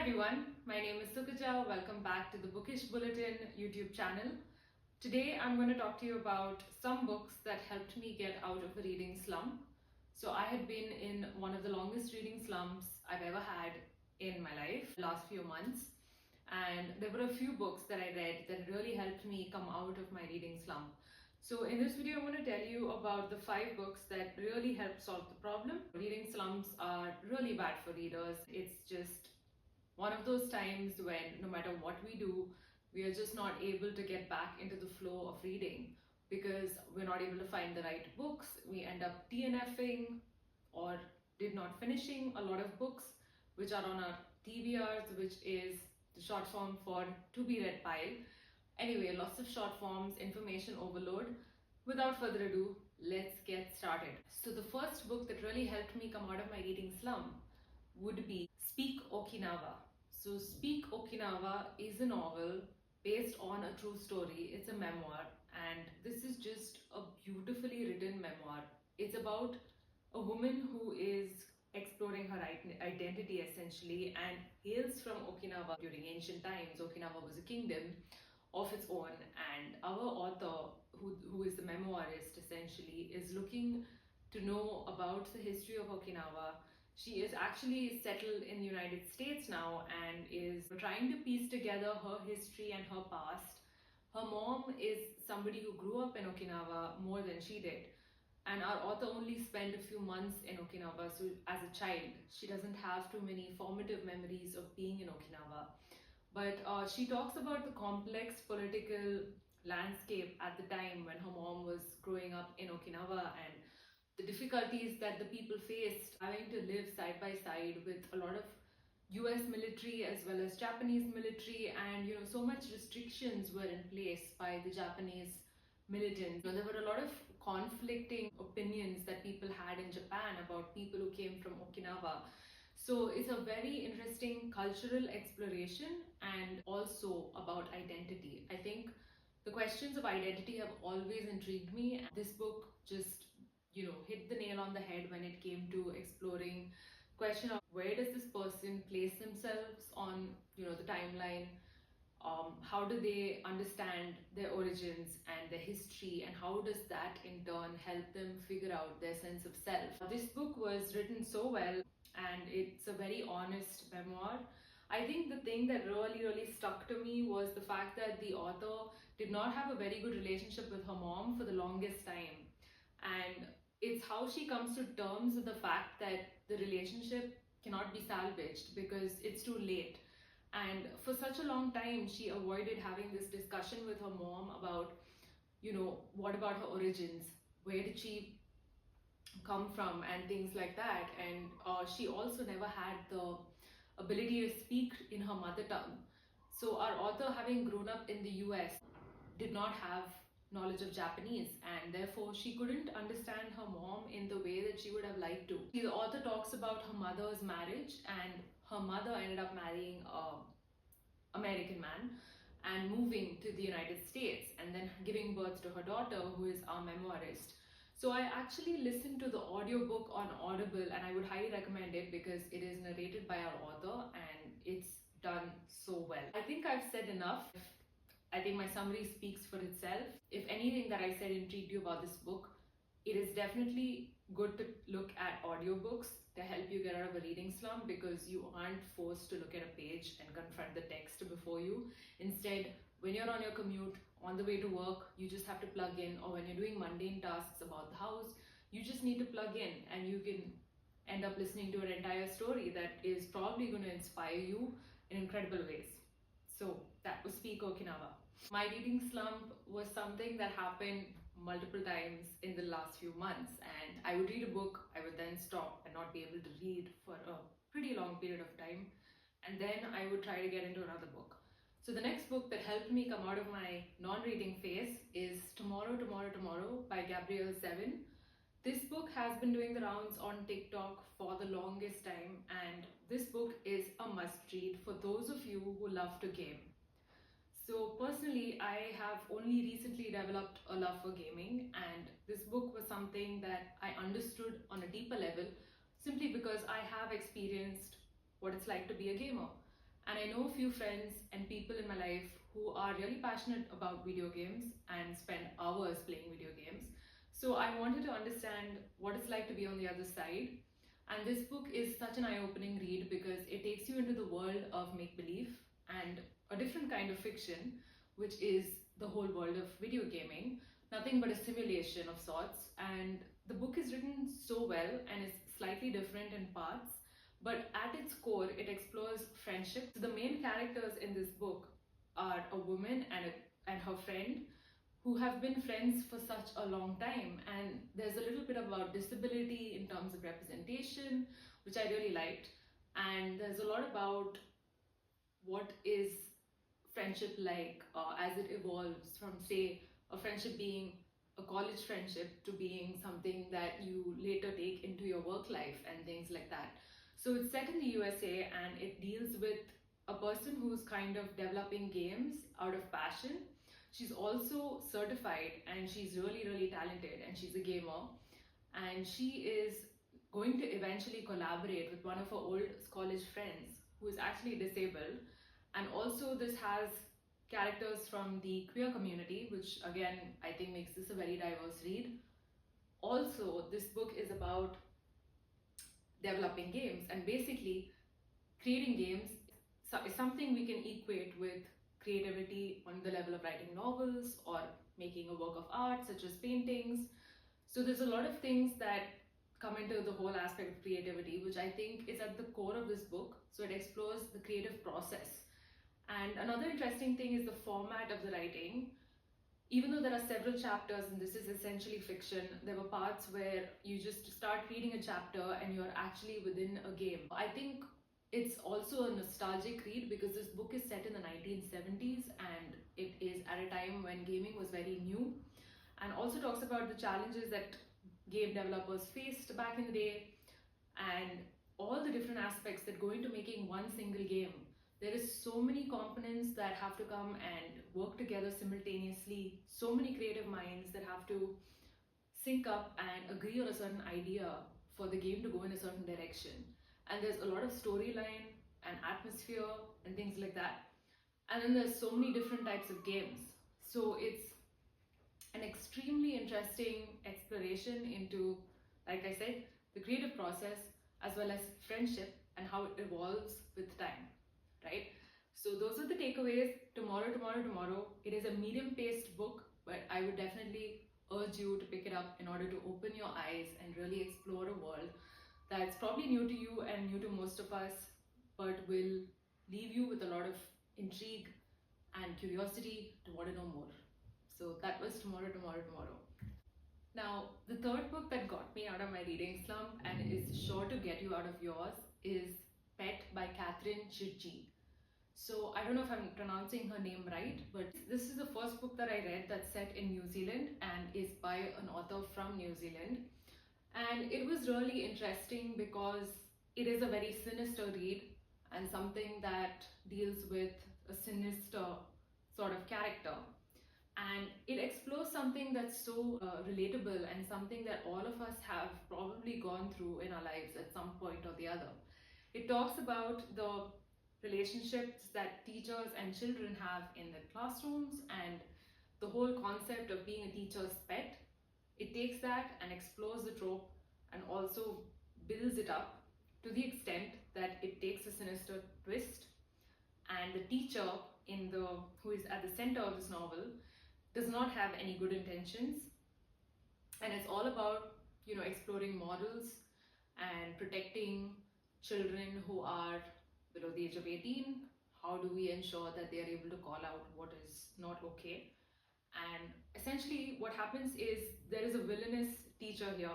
everyone, my name is Sukaja. Welcome back to the Bookish Bulletin YouTube channel. Today I'm going to talk to you about some books that helped me get out of a reading slump. So I had been in one of the longest reading slumps I've ever had in my life, last few months. And there were a few books that I read that really helped me come out of my reading slump. So in this video, I'm going to tell you about the 5 books that really helped solve the problem. Reading slumps are really bad for readers. It's just one of those times when no matter what we do, we are just not able to get back into the flow of reading because we're not able to find the right books. We end up DNFing or did not finishing a lot of books which are on our TBRs, which is the short form for to be read pile. Anyway, lots of short forms, information overload. Without further ado, let's get started. So the first book that really helped me come out of my reading slump would be Speak Okinawa. So Speak Okinawa is a novel based on a true story. It's a memoir, and this is just a beautifully written memoir. It's about a woman who is exploring her identity essentially and hails from Okinawa. During ancient times, Okinawa was a kingdom of its own, and our author, who is the memoirist essentially, is looking to know about the history of Okinawa. She is actually settled in the United States now and is trying to piece together her history and her past. Her mom is somebody who grew up in Okinawa more than she did, and our author only spent a few months in Okinawa, so as a child she doesn't have too many formative memories of being in Okinawa. But she talks about the complex political landscape at the time when her mom was growing up in Okinawa and the difficulties that the people faced having to live side by side with a lot of US military as well as Japanese military, and so much restrictions were in place by the Japanese militants. There were a lot of conflicting opinions that people had in Japan about people who came from Okinawa. So it's a very interesting cultural exploration and also about identity. I think the questions of identity have always intrigued me, and this book just hit the nail on the head when it came to exploring the question of where does this person place themselves on the timeline. How do they understand their origins and their history, and how does that in turn help them figure out their sense of self? This book was written so well, and it's a very honest memoir. I think the thing that really stuck to me was the fact that the author did not have a very good relationship with her mom for the longest time, and it's how she comes to terms with the fact that the relationship cannot be salvaged because it's too late. And for such a long time, she avoided having this discussion with her mom about, what about her origins? Where did she come from? And things like that. And she also never had the ability to speak in her mother tongue. So our author, having grown up in the US, did not have knowledge of Japanese, and therefore she couldn't understand her mom in the way that she would have liked to. The author talks about her mother's marriage, and her mother ended up marrying an American man and moving to the United States and then giving birth to her daughter, who is our memoirist. So I actually listened to the audiobook on Audible, and I would highly recommend it because it is narrated by our author and it's done so well. I think I've said enough. I think my summary speaks for itself. If anything that I said intrigued you about this book, it is definitely good to look at audiobooks to help you get out of a reading slump, because you aren't forced to look at a page and confront the text before you. Instead, when you're on your commute, on the way to work, you just have to plug in, or when you're doing mundane tasks about the house, you just need to plug in and you can end up listening to an entire story that is probably going to inspire you in incredible ways. So that was Speak Okinawa. My reading slump was something that happened multiple times in the last few months, and I would read a book, I would then stop and not be able to read for a pretty long period of time, and then I would try to get into another book. So the next book that helped me come out of my non-reading phase is Tomorrow, Tomorrow, Tomorrow by Gabrielle Zevin. This book has been doing the rounds on TikTok for the longest time, and this book is a must-read for those of you who love to game. So personally, I have only recently developed a love for gaming, and this book was something that I understood on a deeper level simply because I have experienced what it's like to be a gamer. And I know a few friends and people in my life who are really passionate about video games and spend hours playing video games. So I wanted to understand what it's like to be on the other side. And this book is such an eye-opening read because it takes you into the world of make-believe and a different kind of fiction, which is the whole world of video gaming. Nothing but a simulation of sorts. And the book is written so well and is slightly different in parts, but at its core, it explores friendship. So the main characters in this book are a woman and her friend who have been friends for such a long time. And there's a little bit about disability in terms of representation, which I really liked. And there's a lot about what is friendship like as it evolves from, say, a friendship being a college friendship to being something that you later take into your work life and things like that. So it's set in the USA and it deals with a person who's kind of developing games out of passion. She's also certified and she's really, really talented and she's a gamer. And she is going to eventually collaborate with one of her old college friends who is actually disabled. And also this has characters from the queer community, which again, I think makes this a very diverse read. Also, this book is about developing games, and basically creating games is something we can equate with creativity on the level of writing novels or making a work of art such as paintings. So there's a lot of things that come into the whole aspect of creativity, which I think is at the core of this book. So it explores the creative process. And another interesting thing is the format of the writing. Even though there are several chapters and this is essentially fiction, there were parts where you just start reading a chapter and you're actually within a game. I think it's also a nostalgic read because this book is set in the 1970s and it is at a time when gaming was very new, and also talks about the challenges that game developers faced back in the day and all the different aspects that go into making one single game. There is so many components that have to come and work together simultaneously, so many creative minds that have to sync up and agree on a certain idea for the game to go in a certain direction. And there's a lot of storyline and atmosphere and things like that. And then there's so many different types of games. So it's an extremely interesting exploration into, like I said, the creative process as well as friendship and how it evolves with time. Right? So those are the takeaways. Tomorrow. It is a medium-paced book, but I would definitely urge you to pick it up in order to open your eyes and really explore a world that's probably new to you and new to most of us, but will leave you with a lot of intrigue and curiosity to want to know more. So that was Tomorrow. Now, the third book that got me out of my reading slump and is sure to get you out of yours is Pet by Catherine Chirchi. So I don't know if I'm pronouncing her name right, but this is the first book that I read that's set in New Zealand and is by an author from New Zealand. And it was really interesting because it is a very sinister read and something that deals with a sinister sort of character. And it explores something that's so relatable and something that all of us have probably gone through in our lives at some point or the other. It talks about the relationships that teachers and children have in their classrooms and the whole concept of being a teacher's pet. It takes that and explores the trope and also builds it up to the extent that it takes a sinister twist, and the teacher who is at the center of this novel does not have any good intentions, and it's all about exploring morals and protecting children who are below the age of 18. How do we ensure that they are able to call out what is not okay? And essentially what happens is there is a villainous teacher here,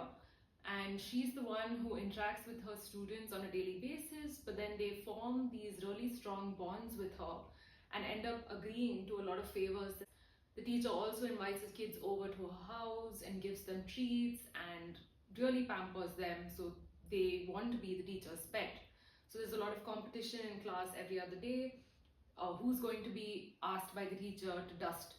and she's the one who interacts with her students on a daily basis, but then they form these really strong bonds with her and end up agreeing to a lot of favors. The teacher also invites his kids over to her house and gives them treats and really pampers them, so they want to be the teacher's pet. So there's a lot of competition in class every other day. Who's going to be asked by the teacher to dust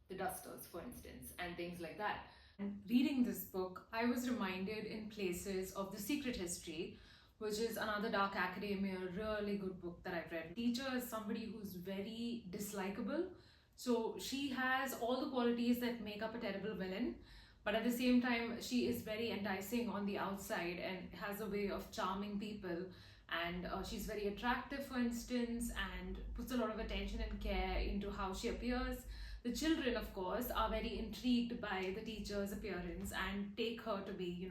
the dusters, for instance, and things like that. And reading this book, I was reminded in places of The Secret History, which is another dark academia, really good book that I've read. Teacher is somebody who's very dislikable. So she has all the qualities that make up a terrible villain, but at the same time, she is very enticing on the outside and has a way of charming people. And she's very attractive, for instance, and puts a lot of attention and care into how she appears. The children, of course, are very intrigued by the teacher's appearance and take her to be,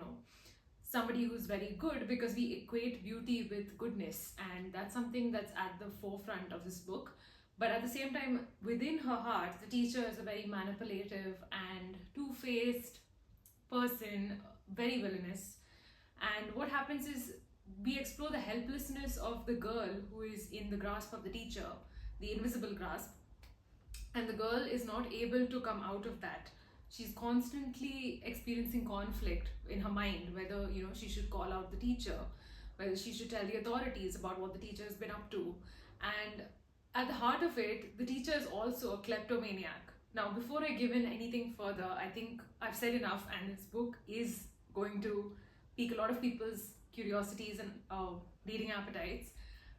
somebody who's very good, because we equate beauty with goodness, and that's something that's at the forefront of this book. But at the same time, within her heart, the teacher is a very manipulative and two-faced person, very villainous. And what happens is we explore the helplessness of the girl who is in the grasp of the teacher, the invisible grasp, and the girl is not able to come out of that. She's constantly experiencing conflict in her mind, whether she should call out the teacher, whether she should tell the authorities about what the teacher has been up to. And at the heart of it, the teacher is also a kleptomaniac. Now, before I give in anything further, I think I've said enough, and this book is going to pique a lot of people's curiosities and reading appetites.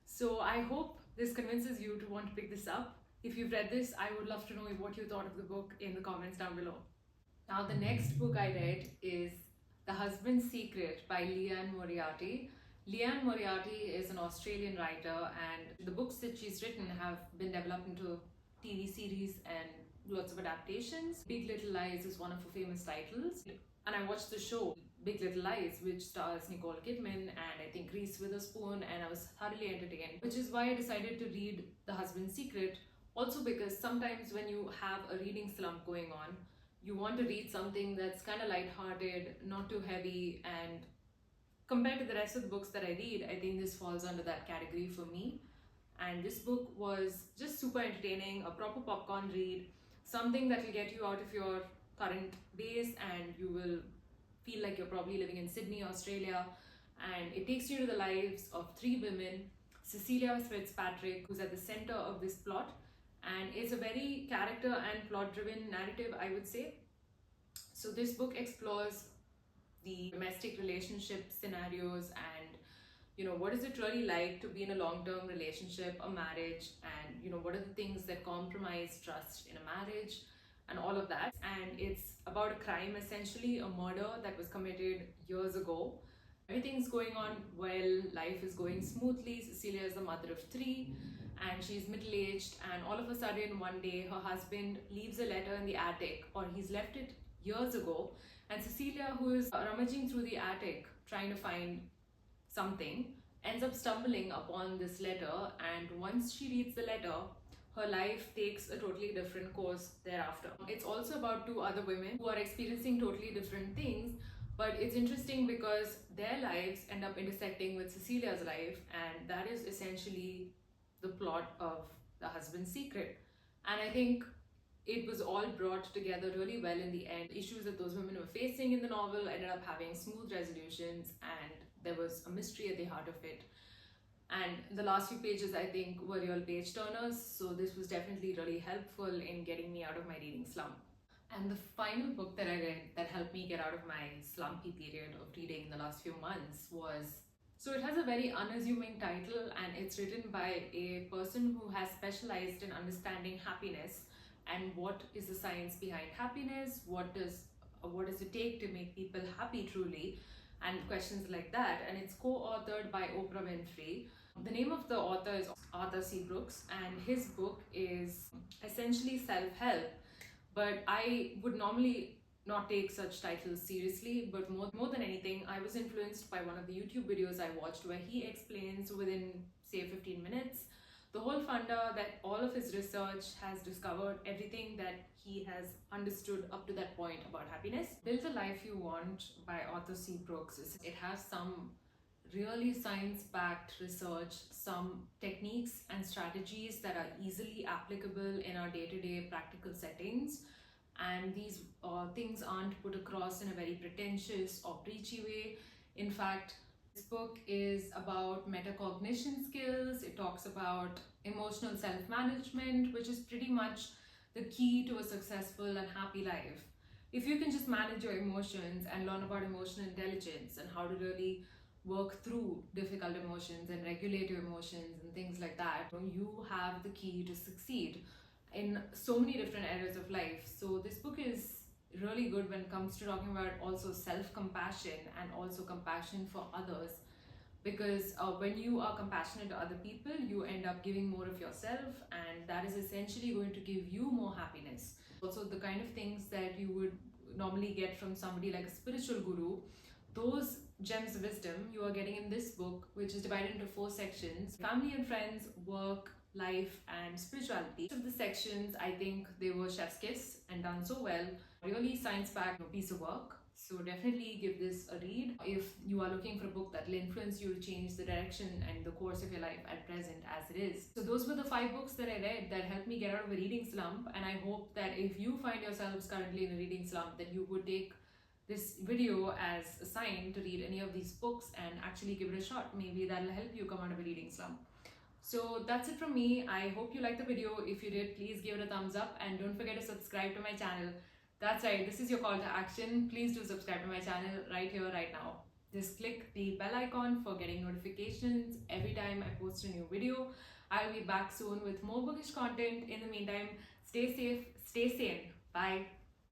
So I hope this convinces you to want to pick this up. If you've read this, I would love to know what you thought of the book in the comments down below. Now, the next book I read is The Husband's Secret by Liane Moriarty. Liane Moriarty is an Australian writer, and the books that she's written have been developed into TV series and lots of adaptations. Big Little Lies is one of her famous titles, and I watched the show Big Little Lies, which stars Nicole Kidman and I think Reese Witherspoon, and I was thoroughly entertained, which is why I decided to read The Husband's Secret. Also because sometimes when you have a reading slump going on, you want to read something that's kind of lighthearted, not too heavy, and compared to the rest of the books that I read, I think this falls under that category for me. And this book was just super entertaining, a proper popcorn read, something that will get you out of your current days and you will feel like you're probably living in Sydney, Australia. And it takes you to the lives of three women. Cecilia Fitzpatrick, who's at the center of this plot, and it's a very character and plot driven narrative, I would say. So this book explores the domestic relationship scenarios and what is it really like to be in a long-term relationship, a marriage, and what are the things that compromise trust in a marriage and all of that. And it's about a crime, essentially a murder that was committed years ago. Everything's going on well, life is going smoothly. Cecilia is the mother of three and she's middle-aged, and all of a sudden one day her husband leaves a letter in the attic, or he's left it years ago, and Cecilia, who is rummaging through the attic trying to find something, ends up stumbling upon this letter, and once she reads the letter, her life takes a totally different course thereafter. It's also about two other women who are experiencing totally different things, but it's interesting because their lives end up intersecting with Cecilia's life, and that is essentially the plot of The Husband's Secret. And I think it was all brought together really well in the end. Issues that those women were facing in the novel ended up having smooth resolutions, and there was a mystery at the heart of it. And the last few pages, I think, were real page turners, so this was definitely really helpful in getting me out of my reading slump. And the final book that I read that helped me get out of my slumpy period of reading in the last few months was, so it has a very unassuming title, and it's written by a person who has specialized in understanding happiness and what is the science behind happiness, what does it take to make people happy truly, and questions like that. And it's co-authored by Oprah Winfrey. The name of the author is Arthur C. Brooks, and his book is essentially self-help, but I would normally not take such titles seriously, but more than anything, I was influenced by one of the YouTube videos I watched where he explains within, say, 15 minutes, the whole funder that all of his research has discovered everything that he has understood up to that point about happiness. Build the Life You Want by Arthur C. Brooks. It has some really science-backed research, some techniques and strategies that are easily applicable in our day-to-day practical settings. And these things aren't put across in a very pretentious or preachy way. In fact, this book is about metacognition skills. It talks about emotional self-management, which is pretty much the key to a successful and happy life. If you can just manage your emotions and learn about emotional intelligence and how to really work through difficult emotions and regulate your emotions and things like that, you have the key to succeed in so many different areas of life. So this book is really good when it comes to talking about also self-compassion and also compassion for others, because when you are compassionate to other people, you end up giving more of yourself, and that is essentially going to give you more happiness. Also, the kind of things that you would normally get from somebody like a spiritual guru, those gems of wisdom you are getting in this book, which is divided into 4 sections: family and friends, work, life, and spirituality. Each of the sections, I think they were chef's kiss and done so well. Really science-packed piece of work. So definitely give this a read if you are looking for a book that will influence you to change the direction and the course of your life at present as it is. So those were the 5 books that I read that helped me get out of a reading slump, and I hope that if you find yourselves currently in a reading slump, that you would take this video as a sign to read any of these books and actually give it a shot. Maybe that'll help you come out of a reading slump. So that's it from me. I hope you liked the video. If you did, please give it a thumbs up and don't forget to subscribe to my channel. That's right, this is your call to action. Please do subscribe to my channel right here, right now. Just click the bell icon for getting notifications every time I post a new video. I'll be back soon with more bookish content. In the meantime, stay safe, stay sane. Bye.